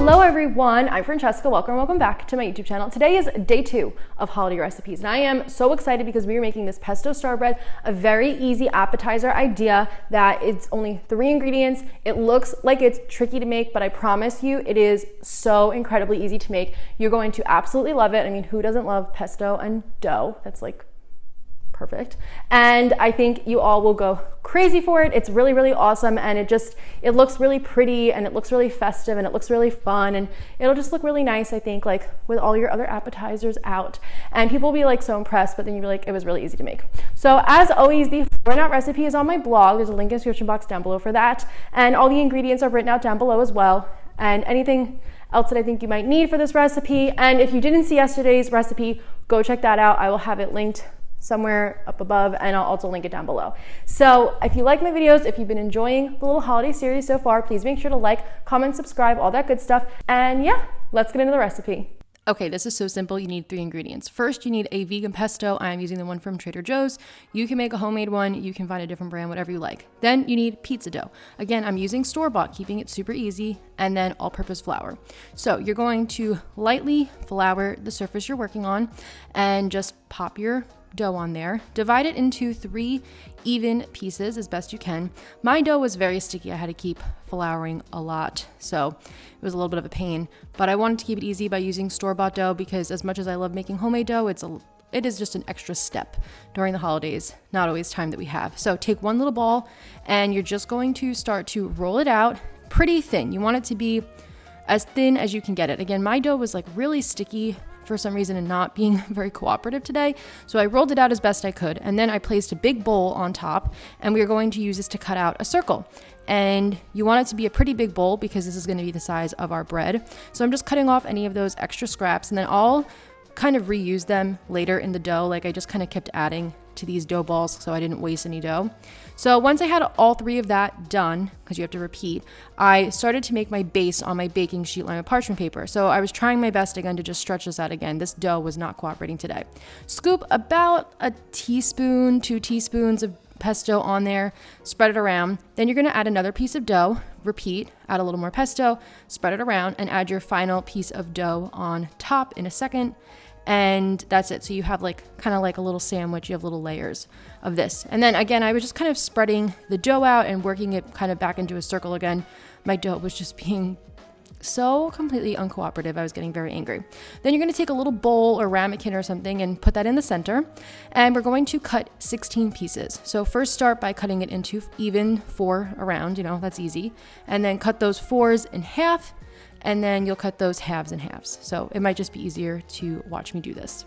Hello everyone, I'm Francesca. Welcome back to my YouTube channel. Today is day 2 of holiday recipes, and I am so excited because we are making this pesto star bread, a very easy appetizer idea that it's only 3 ingredients. It looks like it's tricky to make, but I promise you it is so incredibly easy to make. You're going to absolutely love it. I mean, who doesn't love pesto and dough? That's like perfect. And I think you all will go crazy for it. It's really, really awesome. And it looks really pretty, and it looks really festive, and it looks really fun. And it'll just look really nice, I think, like with all your other appetizers out. And people will be like so impressed, but then you'll be like, it was really easy to make. So as always, the written out recipe is on my blog. There's a link in the description box down below for that. And all the ingredients are written out down below as well. And anything else that I think you might need for this recipe. And if you didn't see yesterday's recipe, go check that out. I will have it linked somewhere up above, and I'll also link it down below. So if you like my videos, if you've been enjoying the little holiday series so far, please make sure to like, comment, subscribe, all that good stuff. And yeah, let's get into the recipe. Okay, this is so simple. You need 3 ingredients. First, you need a vegan pesto. I'm using the one from Trader Joe's. You can make a homemade one. You can find a different brand, whatever you like. Then you need pizza dough. Again, I'm using store-bought, keeping it super easy, and then all-purpose flour. So you're going to lightly flour the surface you're working on and just pop your dough on there. Divide it into 3 even pieces as best you can. My dough was very sticky. I had to keep flouring a lot, so it was a little bit of a pain, but I wanted to keep it easy by using store-bought dough because as much as I love making homemade dough, it is just an extra step during the holidays, not always time that we have. So take one little ball and you're just going to start to roll it out pretty thin. You want it to be as thin as you can get it. Again, my dough was like really sticky for some reason and not being very cooperative today. So I rolled it out as best I could, and then I placed a big bowl on top, and we are going to use this to cut out a circle. And you want it to be a pretty big bowl because this is going to be the size of our bread. So I'm just cutting off any of those extra scraps, and then I'll kind of reuse them later in the dough. Like I just kind of kept adding to these dough balls so I didn't waste any dough. So once I had all 3 of that done, because you have to repeat, I started to make my base on my baking sheet lined with parchment paper. So I was trying my best again to just stretch this out again. This dough was not cooperating today. Scoop about a teaspoon, 2 teaspoons of pesto on there, spread it around. Then you're going to add another piece of dough, repeat, add a little more pesto, spread it around, and add your final piece of dough on top in a second. And that's it. So you have like kind of like a little sandwich. You have little layers of this. And then again, I was just kind of spreading the dough out and working it kind of back into a circle again. My dough was just being so completely uncooperative. I was getting very angry. Then you're going to take a little bowl or ramekin or something and put that in the center. And we're going to cut 16 pieces. So first start by cutting it into even 4 around, that's easy. And then cut those 4s in half. And then you'll cut those halves in halves. So it might just be easier to watch me do this.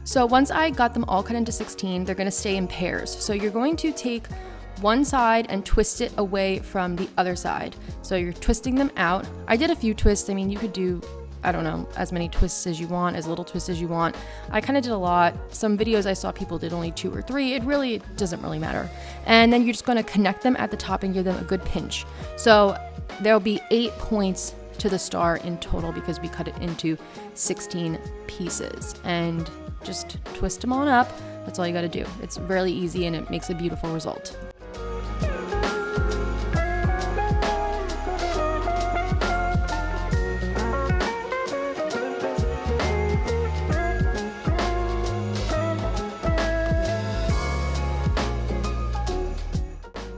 So once I got them all cut into 16, they're going to stay in pairs. So you're going to take one side and twist it away from the other side. So you're twisting them out. I did a few twists. I mean, you could do, I don't know, as many twists as you want, as little twists as you want. I kind of did a lot. Some videos I saw people did only 2 or 3. It doesn't really matter. And then you're just going to connect them at the top and give them a good pinch. So there'll be 8 points to the star in total because we cut it into 16 pieces. And just twist them on up. That's all you got to do. It's really easy and it makes a beautiful result.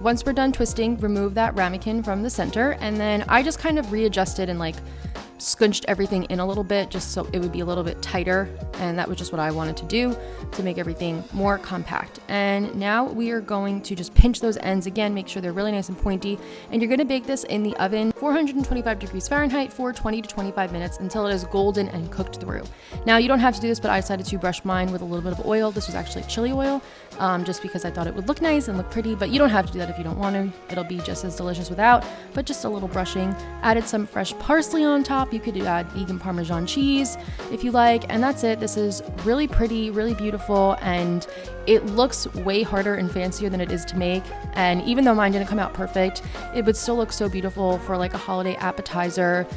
Once we're done twisting, remove that ramekin from the center, and then I just kind of readjusted and like squinched everything in a little bit just so it would be a little bit tighter, and that was just what I wanted to do to make everything more compact. And now we are going to just pinch those ends again, make sure they're really nice and pointy, and you're going to bake this in the oven 425 degrees Fahrenheit for 20 to 25 minutes until it is golden and cooked through. Now you don't have to do this, but I decided to brush mine with a little bit of oil. This was actually chili oil, just because I thought it would look nice and look pretty, but you don't have to do that if you don't want to. It'll be just as delicious without, but just a little brushing. Added some fresh parsley on top. You could add vegan Parmesan cheese if you like, and that's it. This is really pretty, really beautiful, and it looks way harder and fancier than it is to make. And even though mine didn't come out perfect, it would still look so beautiful for like a holiday appetizer,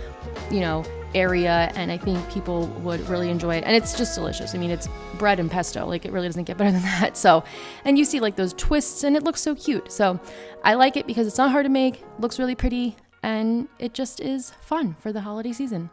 you know, area, and I think people would really enjoy it. And it's just delicious. I mean, it's bread and pesto, like it really doesn't get better than that. So, and you see like those twists, and it looks so cute. So I like it because it's not hard to make, looks really pretty, and it just is fun for the holiday season.